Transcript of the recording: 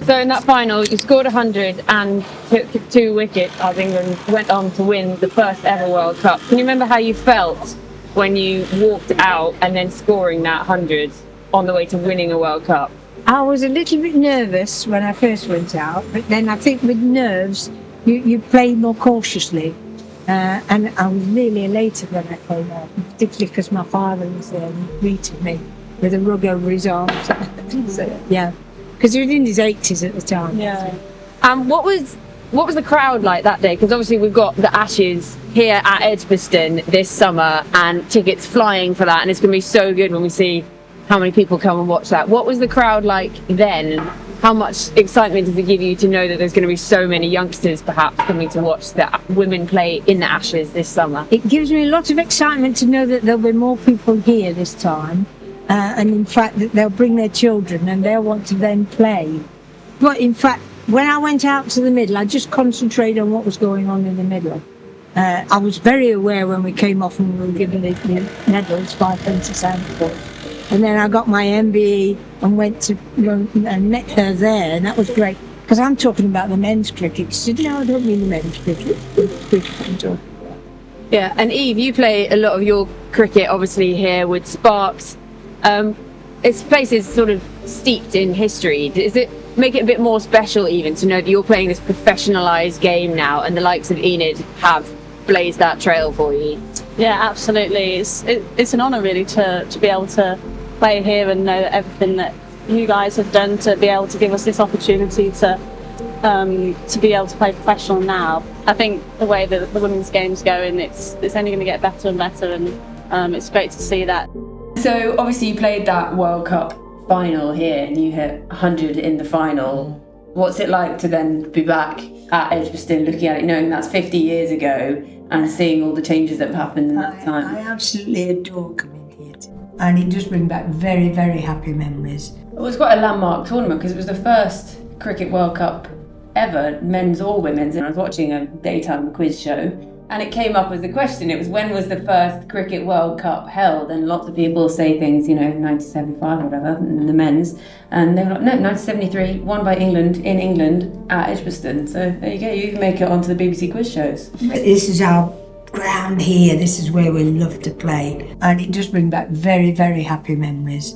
So in that final, you scored 100 and took 2 wickets as England went on to win the first ever World Cup. Can you remember how you felt when you walked out and then scoring that 100 on the way to winning a World Cup? I was a little bit nervous when I first went out, but then I think with nerves, you play more cautiously. And I was really elated when I came off, particularly because my father was there and he greeted me with a rug over his arms. So, yeah, because he was in his 80s at the time. Yeah. What was the crowd like that day? Because obviously we've got the Ashes here at Edgbaston this summer and tickets flying for that, and it's going to be so good when we see how many people come and watch that. What was the crowd like then? How much excitement does it give you to know that there's going to be so many youngsters perhaps coming to watch the women play in the Ashes this summer? It gives me a lot of excitement to know that there'll be more people here this time, and in fact that they'll bring their children and they'll want to then play. But in fact, when I went out to the middle, I just concentrated on what was going on in the middle. I was very aware when we came off and we were given the medals by Princess Anne. And then I got my MBE and went to and met her there, and that was great. Because I'm talking about the men's cricket. She said, no, I don't mean the men's cricket. The cricket I'm talking about. Yeah, and Eve, you play a lot of your cricket obviously here with Sparks. This place is sort of steeped in history. Does it make it a bit more special even to know that you're playing this professionalised game now and the likes of Enid have blazed that trail for you? Yeah, absolutely. It's an honour really to be able to play here and know that everything that you guys have done to be able to give us this opportunity to be able to play professional now. I think the way that the women's game's going, it's only going to get better and better, and it's great to see that. So obviously you played that World Cup final here and you hit 100 in the final. What's it like to then be back at Edgbaston looking at it, knowing that's 50 years ago and seeing all the changes that have happened in that time? I absolutely adore coming here and it does bring back very, very happy memories. It was quite a landmark tournament because it was the first Cricket World Cup ever, men's or women's, and I was watching a daytime quiz show and it came up as a question. It was, when was the first Cricket World Cup held? And lots of people say things, 1975 or whatever, in the men's, and they were like, no, 1973, won by England in England at Edgbaston. So there you go, you can make it onto the BBC quiz shows. This is our ground here, this is where we love to play, and it does bring back very, very happy memories.